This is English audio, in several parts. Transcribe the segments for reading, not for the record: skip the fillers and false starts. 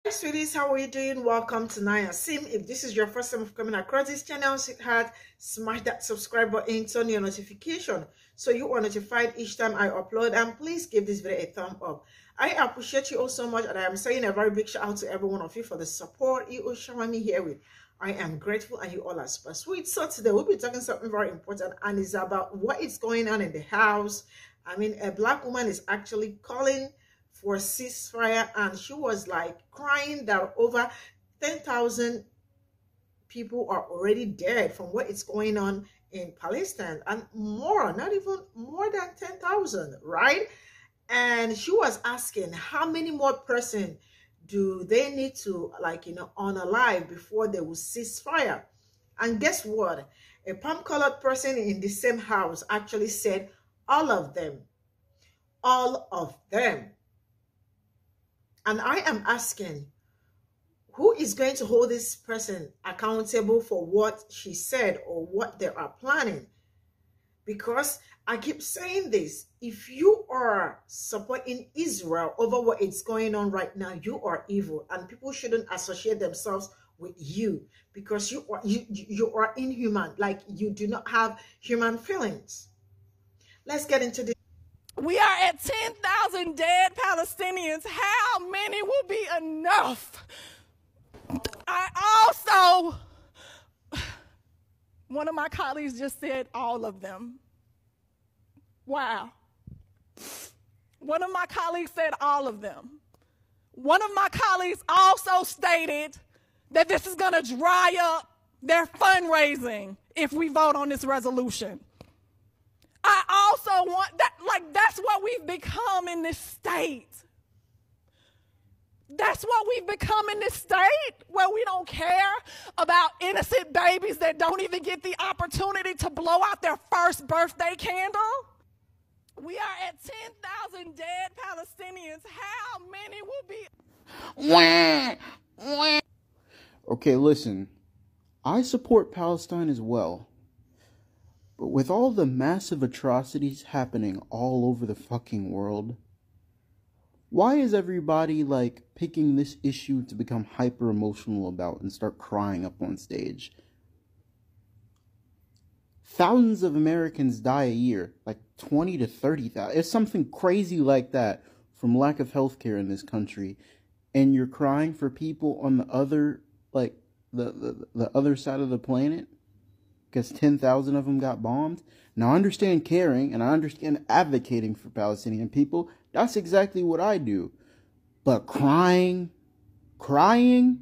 Hi sweeties, how are you doing? Welcome to Naya Sim. If this is your first time of coming across this channel, sweetheart, smash that subscribe button, turn your notification so you are notified each time I upload, and please give this video a thumb up. I appreciate you all so much, and I am saying a very big shout out to every one of you for the support you all showing me here with. I am grateful, and you all are super sweet. So today we'll be talking something very important, and it's about what is going on in the house. I mean, a black woman is actually calling for a ceasefire, and she was like crying that over 10,000 people are already dead from what is going on in Palestine, and more, not even more than 10,000, right? And she was asking how many more person do they need to, like, unalive before they will cease fire. And guess what? A palm-colored person in the same house actually said all of them. All of them. And I am asking, who is going to hold this person accountable for what she said or what they are planning? Because I keep saying this, if you are supporting Israel over what is going on right now, you are evil, and people shouldn't associate themselves with you because you are inhuman, like you do not have human feelings. Let's get into this. We are at 10,000 dead Palestinians. How many will be enough? One of my colleagues just said all of them. Wow. One of my colleagues said all of them. One of my colleagues also stated that this is going to dry up their fundraising if we vote on this resolution. I also want that, like, that's what we've become in this state. That's what we've become in this state, where we don't care about innocent babies that don't even get the opportunity to blow out their first birthday candle. We are at 10,000 dead Palestinians. How many will be? Okay, listen. I support Palestine as well. But with all the massive atrocities happening all over the fucking world, why is everybody, like, picking this issue to become hyper emotional about and start crying up on stage? Thousands of Americans die a year, like 20 to 30,000. It's something crazy like that from lack of healthcare in this country. And you're crying for people on the other, like, the other side of the planet? Because 10,000 of them got bombed. Now, I understand caring, and I understand advocating for Palestinian people. That's exactly what I do. But crying,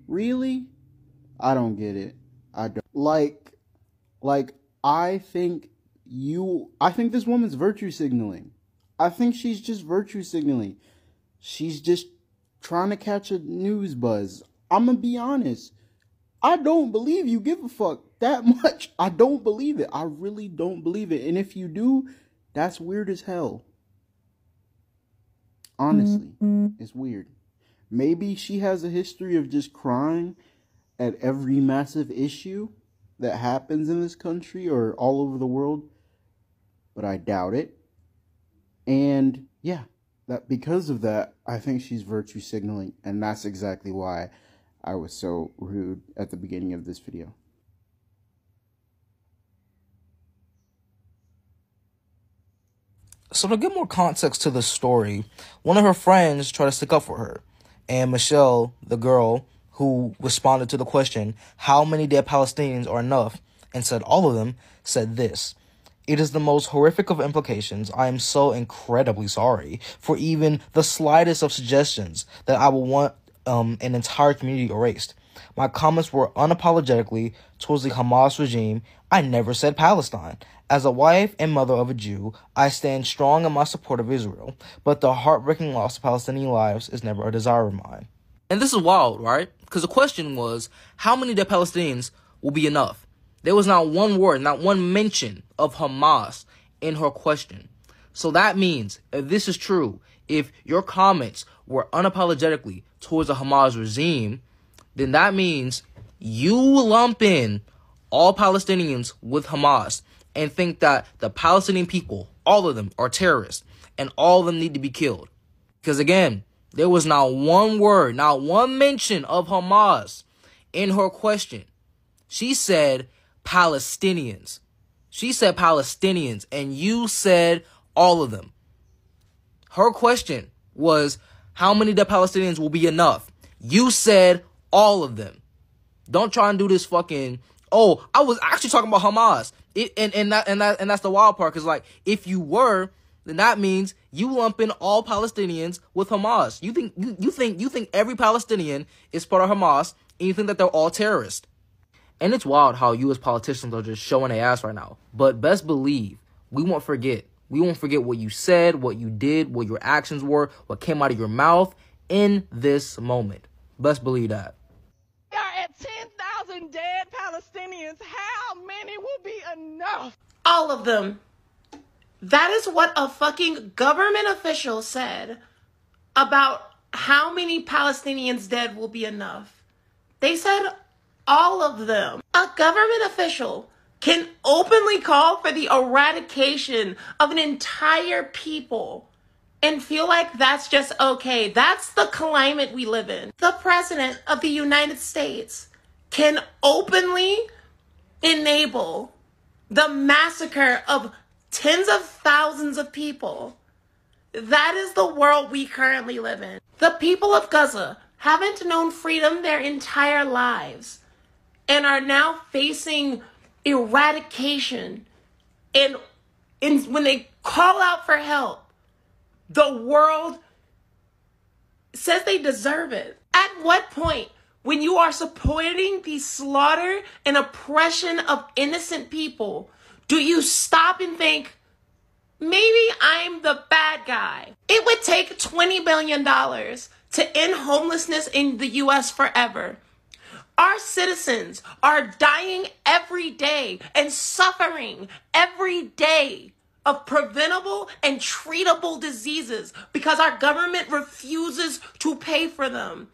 really? I don't get it. I don't. I think this woman's virtue signaling. I think she's just virtue signaling. She's just trying to catch a news buzz. I'm gonna be honest. I don't believe you give a fuck that much. I don't believe it. I really don't believe it. And if you do, that's weird as hell. Honestly, it's weird. Maybe she has a history of just crying at every massive issue that happens in this country or all over the world, but I doubt it. And yeah, that because of that, I think she's virtue signaling, and that's exactly why I was so rude at the beginning of this video. So to give more context to the story, one of her friends tried to stick up for her. And Michelle, the girl who responded to the question, how many dead Palestinians are enough, and said all of them, said this: "It is the most horrific of implications. I am so incredibly sorry for even the slightest of suggestions that I will want an entire community erased. My comments were unapologetically towards the Hamas regime. I never said Palestine. As a wife and mother of a Jew, I stand strong in my support of Israel, but the heartbreaking loss of Palestinian lives is never a desire of mine." And this is wild, right? Because the question was, how many dead Palestinians will be enough? There was not one word, not one mention of Hamas in her question. So that means, if this is true, if your comments were unapologetically towards the Hamas regime, then that means you lump in all Palestinians with Hamas and think that the Palestinian people, all of them, are terrorists and all of them need to be killed. Because again, There was not one word, not one mention of Hamas in her question. She said Palestinians. She said Palestinians, and you said all of them. Her question was, how many dead Palestinians will be enough? You said all of them. Don't try and do this fucking, oh, I was actually talking about Hamas. And that's the wild part, because, like, if you were, then that means you lump in all Palestinians with Hamas. You think every Palestinian is part of Hamas, and you think that they're all terrorists. And it's wild how you as politicians are just showing their ass right now. But best believe, we won't forget. We won't forget what you said, what you did, what your actions were, what came out of your mouth in this moment. Best believe that. We are at 10,000 dead Palestinians. How many will be enough? All of them. That is what a fucking government official said about how many Palestinians dead will be enough. They said all of them. A government official can openly call for the eradication of an entire people and feel like that's just okay. That's the climate we live in. The president of the United States can openly enable the massacre of tens of thousands of people. That is the world we currently live in. The people of Gaza haven't known freedom their entire lives and are now facing eradication. And when they call out for help, the world says they deserve it. At what point, when you are supporting the slaughter and oppression of innocent people, do you stop and think, maybe I'm the bad guy? It would take $20 billion to end homelessness in the U.S. forever. Our citizens are dying every day and suffering every day of preventable and treatable diseases because our government refuses to pay for them.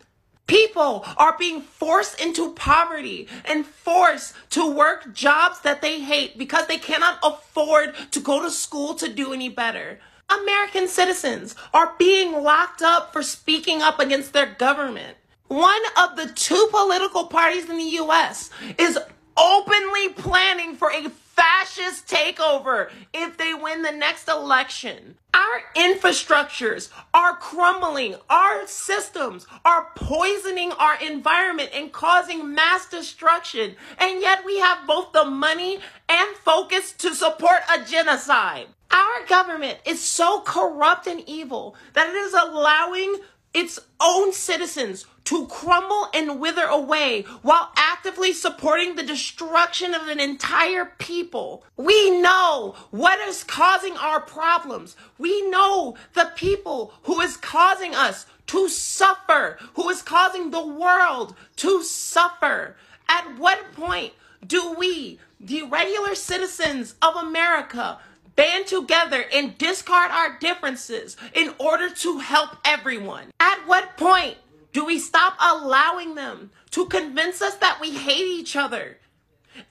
People are being forced into poverty and forced to work jobs that they hate because they cannot afford to go to school to do any better. American citizens are being locked up for speaking up against their government. One of the two political parties in the U.S. is openly planning for a fascist takeover if they win the next election. Our infrastructures are crumbling. Our systems are poisoning our environment and causing mass destruction. And yet we have both the money and focus to support a genocide. Our government is so corrupt and evil that it is allowing its own citizens to crumble and wither away while actively supporting the destruction of an entire people. We know what is causing our problems. We know the people who is causing us to suffer, who is causing the world to suffer. At what point do we, the regular citizens of America, band together and discard our differences in order to help everyone? At what point do we stop allowing them to convince us that we hate each other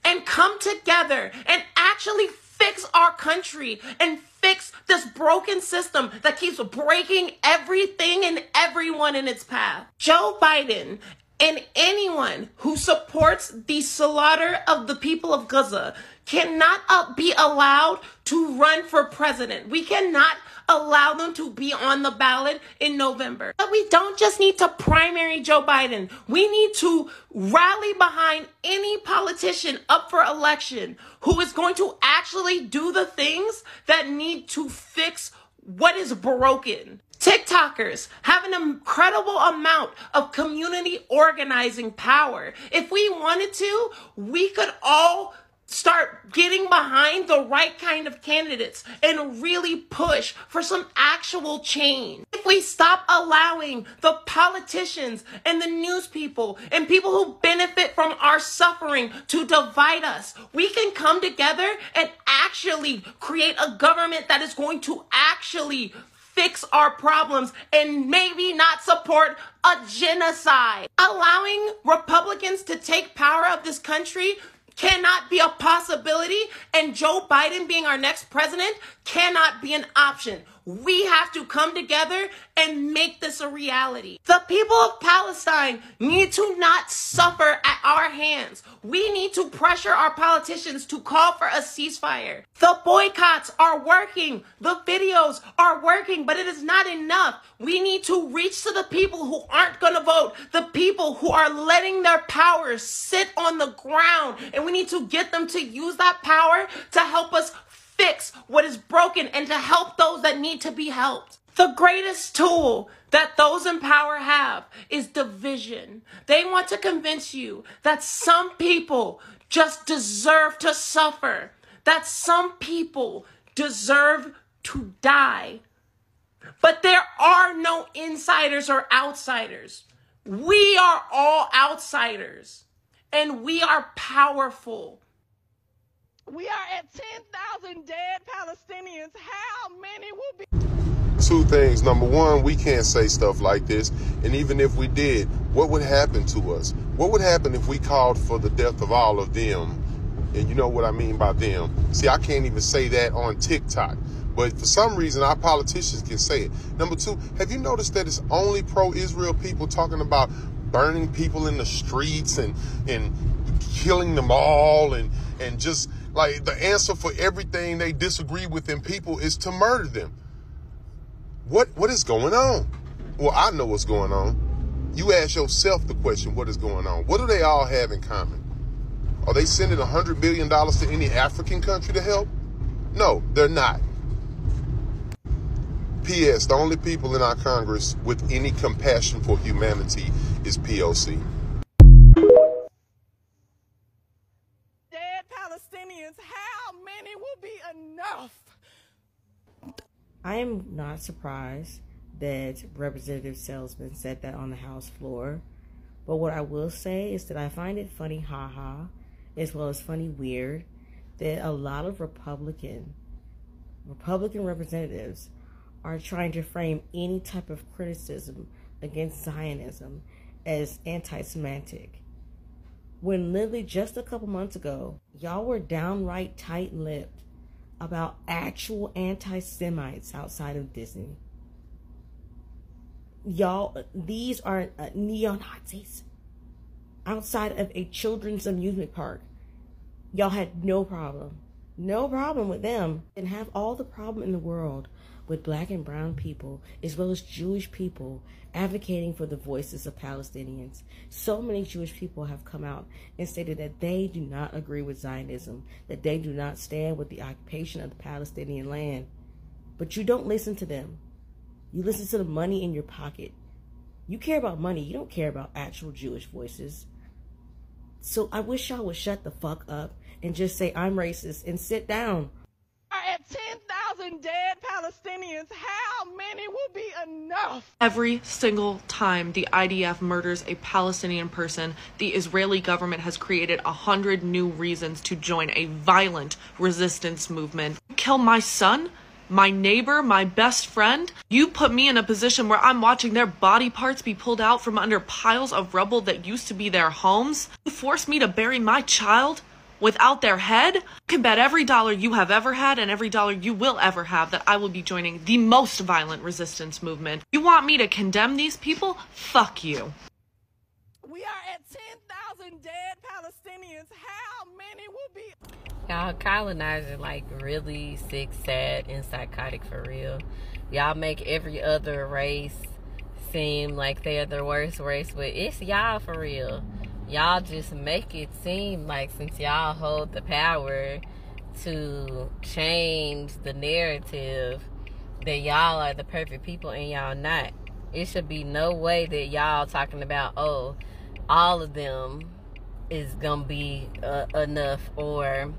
and come together and actually fix our country and fix this broken system that keeps breaking everything and everyone in its path? Joe Biden and anyone who supports the slaughter of the people of Gaza cannot be allowed to run for president. We cannot allow them to be on the ballot in November. But we don't just need to primary Joe Biden. We need to rally behind any politician up for election who is going to actually do the things that need to fix what is broken. TikTokers have an incredible amount of community organizing power. If we wanted to, we could all start getting behind the right kind of candidates and really push for some actual change. If we stop allowing the politicians and the news people and people who benefit from our suffering to divide us, we can come together and actually create a government that is going to actually fix our problems and maybe not support a genocide. Allowing Republicans to take power of this country cannot be a possibility, and Joe Biden being our next president cannot be an option. We have to come together and make this a reality. The people of Palestine need to not suffer at our hands. We need to pressure our politicians to call for a ceasefire. The boycotts are working. The videos are working, but it is not enough. We need to reach to the people who aren't going to vote, the people who are letting their power sit on the ground, and we need to get them to use that power to help us fix what is broken and to help those that need to be helped. The greatest tool that those in power have is division. They want to convince you that some people just deserve to suffer, that some people deserve to die. But there are no insiders or outsiders. We are all outsiders, and we are powerful. We are at 10,000 dead Palestinians. How many will be? Two things. Number one, we can't say stuff like this. And even if we did, what would happen to us? What would happen if we called for the death of all of them? And you know what I mean by them. See, I can't even say that on TikTok. But for some reason, our politicians can say it. Number two, have you noticed that it's only pro-Israel people talking about burning people in the streets and killing them all and just like the answer for everything they disagree with in people is to murder them? What is going on? Well, I know what's going on. You ask yourself the question, what is going on? What do they all have in common? Are they sending $100 billion to any African country to help? No, they're not. P.S. The only people in our Congress with any compassion for humanity is POC. Dead Palestinians, how many will be enough? I am not surprised that Representative Salzman said that on the House floor. But what I will say is that I find it funny, haha, as well as funny weird, that a lot of Republican representatives are trying to frame any type of criticism against Zionism as anti-Semitic. When literally just a couple months ago, y'all were downright tight-lipped about actual anti-Semites outside of Disney. Y'all, these are neo-Nazis outside of a children's amusement park. Y'all had no problem with them, and have all the problem in the world with black and brown people as well as Jewish people advocating for the voices of Palestinians. So many Jewish people have come out and stated that they do not agree with Zionism, that they do not stand with the occupation of the Palestinian land. But you don't listen to them. You listen to the money in your pocket. You care about money. You don't care about actual Jewish voices. So I wish y'all would shut the fuck up and just say I'm racist and sit down. At 10,000 dead Palestinians, how many will be enough? Every single time the IDF murders a Palestinian person, the Israeli government has created 100 new reasons to join a violent resistance movement. Kill my son, my neighbor, my best friend. You put me in a position where I'm watching their body parts be pulled out from under piles of rubble that used to be their homes. You force me to bury my child without their head. You can bet every dollar you have ever had and every dollar you will ever have that I will be joining the most violent resistance movement. You want me to condemn these people? Fuck you. We are at 10,000 dead Palestinians. How many will be? Y'all colonizer like really sick, sad, and psychotic for real. Y'all make every other race seem like they're the worst race, but it's y'all for real. Y'all just make it seem like since y'all hold the power to change the narrative that y'all are the perfect people and y'all not. It should be no way that y'all talking about, oh, all of them is gonna be enough or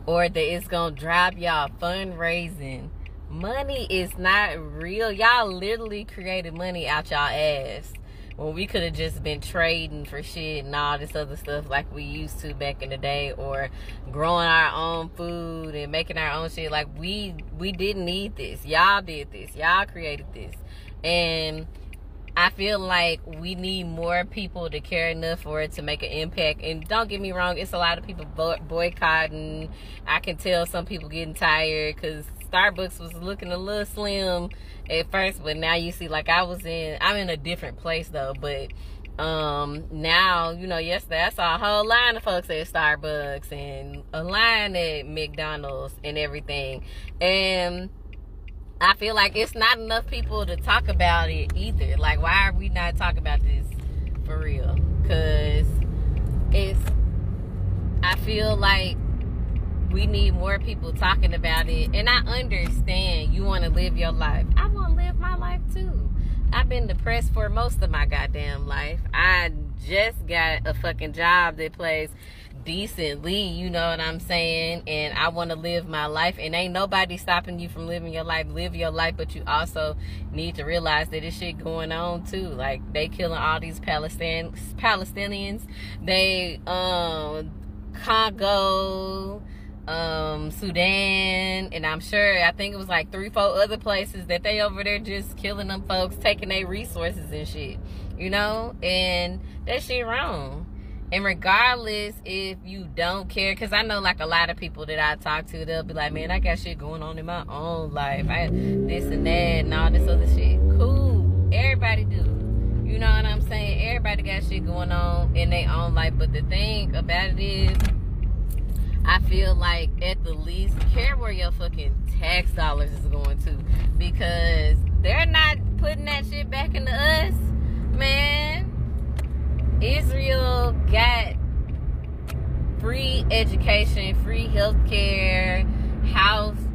that it's gonna drop y'all fundraising. Money is not real. Y'all literally created money out y'all ass when we could have just been trading for shit and all this other stuff like we used to back in the day, or growing our own food and making our own shit. Like we didn't need this. Y'all did this. Y'all created this. And I feel like we need more people to care enough for it to make an impact. And don't get me wrong, it's a lot of people boycotting. I can tell some people getting tired because Starbucks was looking a little slim at first, but now you see, like, I'm in a different place though, but now, you know, yesterday I saw a whole line of folks at Starbucks and a line at McDonald's and everything. And I feel like it's not enough people to talk about it either. Like, why are we not talking about this for real? Because I feel like we need more people talking about it. And I understand you want to live your life. I want to live my life too. I've been depressed for most of my goddamn life. I just got a fucking job that plays decently, you know what I'm saying? And I want to live my life, and ain't nobody stopping you from living your life. Live your life, but you also need to realize that this shit going on too. Like, they killing all these Palestinians. They Congo, Sudan, and I think it was like 3-4 other places that they over there just killing them folks, taking their resources and shit, you know? And that shit wrong. And regardless if you don't care, because I know, like, a lot of people that I talk to, they'll be like, man, I got shit going on in my own life. This and that and all this other shit. Cool. Everybody do. You know what I'm saying? Everybody got shit going on in their own life. But the thing about it is, I feel like at the least care where your fucking tax dollars is going to. Because they're not putting that shit back into us, man. Israel got free education, free healthcare, housing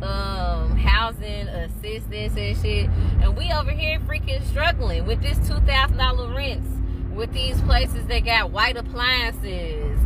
assistance and shit, and we over here freaking struggling with this $2,000 rents with these places that got white appliances,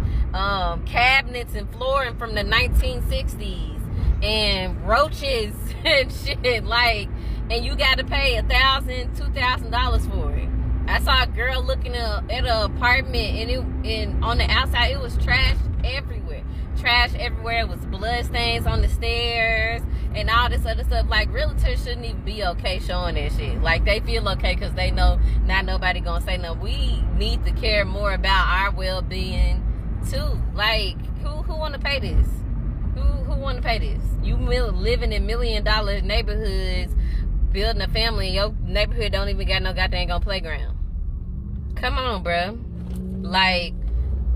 cabinets and flooring from the 1960s, and roaches and shit, like, and you got to pay $1,000, $2,000 for it. I saw a girl looking at an apartment, and on the outside it was trash everywhere. Trash everywhere. It was blood stains on the stairs and all this other stuff. Like, realtors shouldn't even be okay showing that shit. Like, they feel okay because they know not nobody gonna say no. We need to care more about our well-being too. Like, who want to pay this? Who want to pay this? You living in $1 million neighborhoods, building a family, and your neighborhood don't even got no goddamn playground. Come on, bro. Like,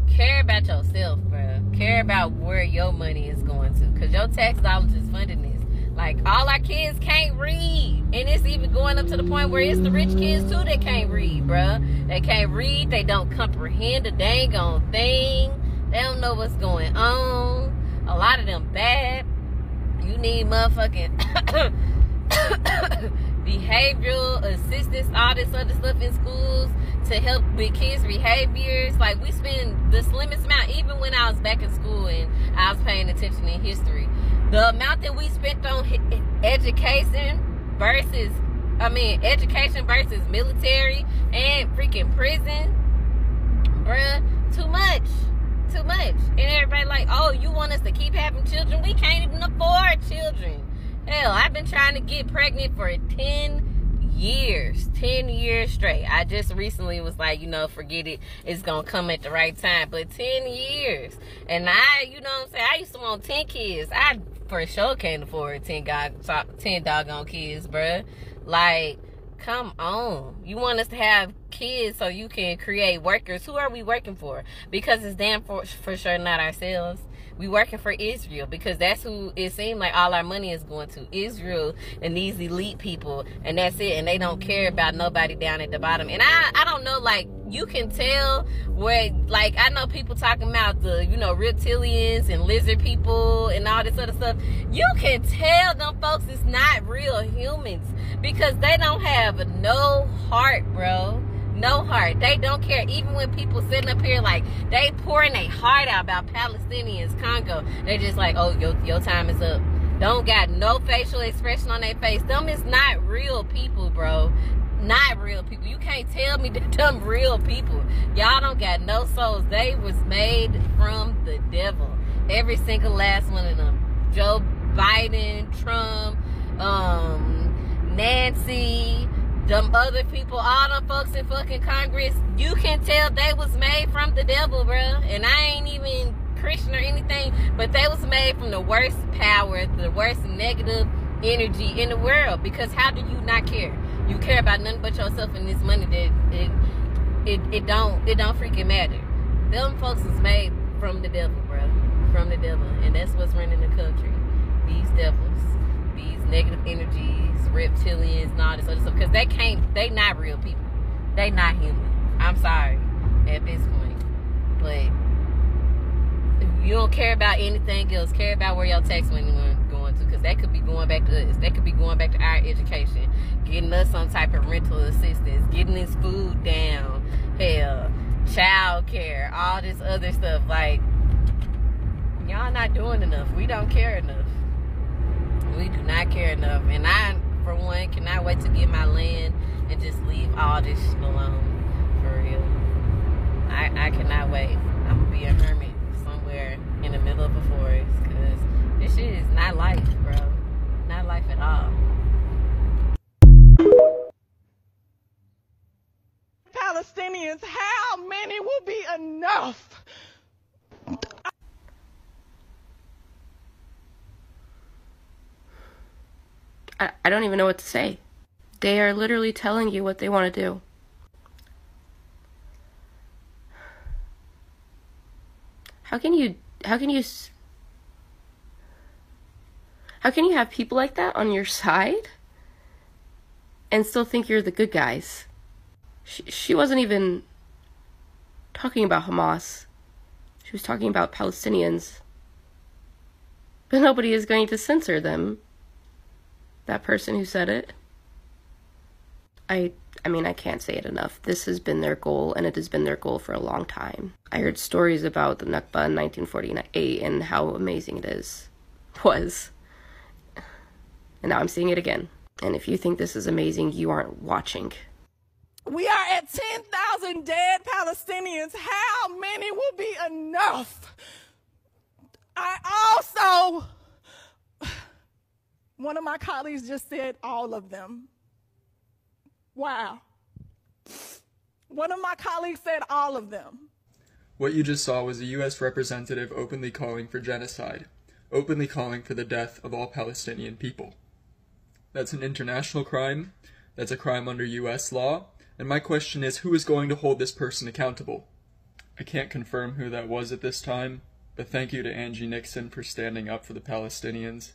care about yourself, bro. Care about where your money is going to, because your tax dollars is funding this. Like, all our kids can't read, and it's even going up to the point where it's the rich kids too that can't read, bro. They can't read. They don't comprehend a dang on thing. They don't know what's going on. A lot of them bad. You need motherfucking behavioral assistance, all this other stuff in schools to help with kids' behaviors. Like, we spend the slimmest amount, even when I was back in school and I was paying attention in history. The amount that we spent on education versus military and freaking prison, bruh, too much. And everybody like, oh, you want us to keep having children? We can't even afford children. Hell, I've been trying to get pregnant for 10 years straight. I just recently was like, you know, forget it. It's going to come at the right time. But 10 years. And you know what I'm saying? I used to want 10 kids. I for sure can't afford 10 doggone kids, bruh. Like, come on. You want us to have kids so you can create workers. Who are we working for? Because it's damn for sure not ourselves. We working for Israel because that's who it seemed like all our money is going to. Israel and these elite people, and that's it. And they don't care about nobody down at the bottom. And I don't know, like, you can tell where, like, I know people talking about the, you know, reptilians and lizard people and all this other stuff. You can tell them folks is not real humans because they don't have no heart, bro. No heart. They don't care. Even when people sitting up here like they pouring their heart out about Palestinians, Congo, they just like, oh, your time is up. Don't got no facial expression on their face. Them is not real people, bro. Not real people. You can't tell me that them real people. Y'all don't got no souls. They was made from the devil. Every single last one of them. Joe Biden, Trump, Nancy, Them other people, all them folks in fucking Congress, you can tell they was made from the devil, bruh. And I ain't even Christian or anything, but they was made from the worst power, the worst negative energy in the world. Because how do you not care? You care about nothing but yourself and this money that it don't freaking matter. Them folks was made from the devil, bruh. From the devil. And that's what's running the country. These devils. These negative energies, reptilians, and all this other stuff. Because they not real people. They not human. I'm sorry at this point. But if you don't care about anything else, care about where your tax money going to. Because that could be going back to us. That could be going back to our education. Getting us some type of rental assistance. Getting this food down. Hell, child care. All this other stuff. Like, y'all not doing enough. We don't care enough. We do not care enough. And I, for one, cannot wait to get my land and just leave all this shit alone. For real. I cannot wait. I'm going to be a hermit somewhere in the middle of a forest. Because this shit is not life, bro. Not life at all. Palestinians, how many will be enough? I don't even know what to say. They are literally telling you what they want to do. How can you have people like that on your side and still think you're the good guys? She wasn't even talking about Hamas. She was talking about Palestinians. But nobody is going to censor them. That person who said it. I mean, I can't say it enough. This has been their goal, and it has been their goal for a long time. I heard stories about the Nakba in 1948 and how amazing it was. And now I'm seeing it again. And if you think this is amazing, you aren't watching. We are at 10,000 dead Palestinians. How many will be enough? I also... One of my colleagues just said all of them. Wow. One of my colleagues said all of them. What you just saw was a U.S. representative openly calling for genocide, openly calling for the death of all Palestinian people. That's an international crime, that's a crime under U.S. law, and my question is, who is going to hold this person accountable? I can't confirm who that was at this time, but thank you to Angie Nixon for standing up for the Palestinians.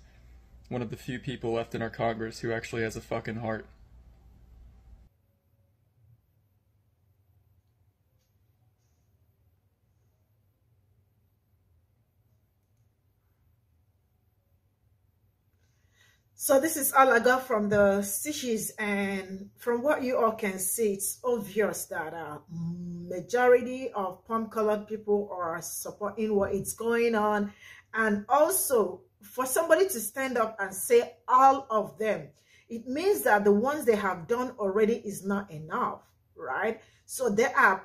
One of the few people left in our Congress who actually has a fucking heart. So this is all I got from the stitches, and from what you all can see, it's obvious that majority of palm-colored people are supporting what is going on. And also, for somebody to stand up and say all of them, it means that the ones they have done already is not enough, right? So there are,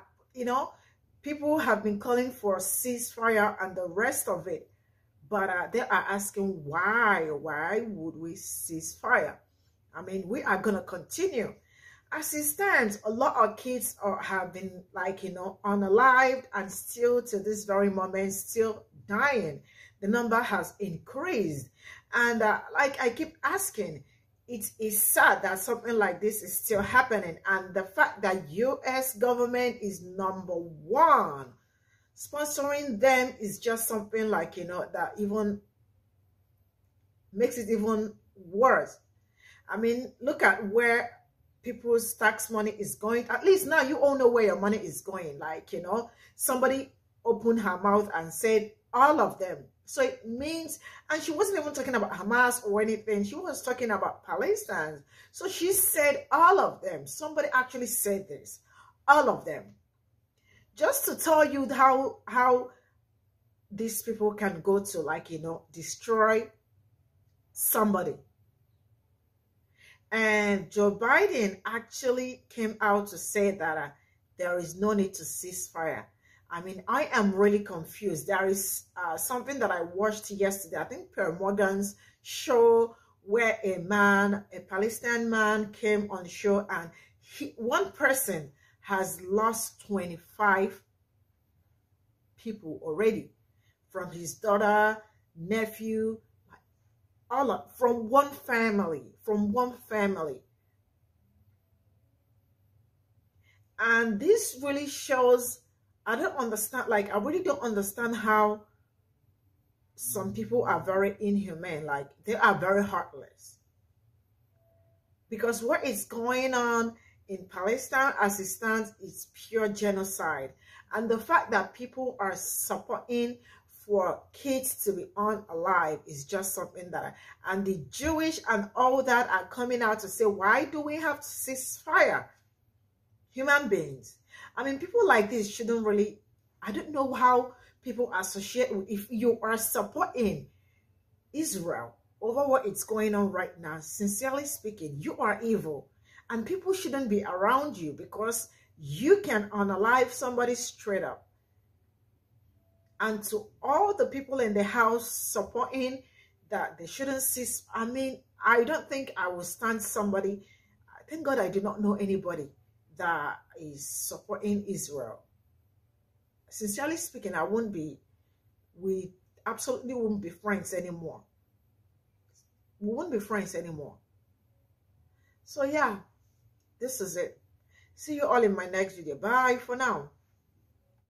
people have been calling for ceasefire and the rest of it. But they are asking why would we cease fire? I mean, we are going to continue. As it stands, a lot of kids have been unalived and still to this very moment, still dying. The number has increased. And like I keep asking, it is sad that something like this is still happening. And the fact that U.S. government is #1 sponsoring them is just something like, that even makes it even worse. I mean, look at where people's tax money is going. At least now you all know where your money is going. Like, somebody opened her mouth and said all of them. So it means, and she wasn't even talking about Hamas or anything. She was talking about Palestinians. So she said all of them. Somebody actually said this. All of them. Just to tell you how these people can go to destroy somebody. And Joe Biden actually came out to say that there is no need to cease fire. I mean, I am really confused. There is something that I watched yesterday. I think Per Morgan's show where a man, a Palestinian man, came on show, and one person has lost 25 people already, from his daughter, nephew, from one family, And this really shows, I don't understand, like, I really don't understand how some people are very inhumane, like, they are very heartless. Because what is going on in Palestine as it stands is pure genocide. And the fact that people are supporting for kids to be unalive is just something that, and the Jewish and all that are coming out to say, why do we have to cease fire? Human beings. I mean, people like this shouldn't really, I don't know how people associate with, if you are supporting Israel over what is going on right now, sincerely speaking, you are evil. And people shouldn't be around you because you can unalive somebody straight up. And to all the people in the house supporting that they shouldn't cease, I mean, I don't think I will stand somebody, thank God I do not know anybody that is supporting Israel. Sincerely speaking, we absolutely won't be friends anymore. We won't be friends anymore. So yeah, this is it. See you all in my next video. Bye for now.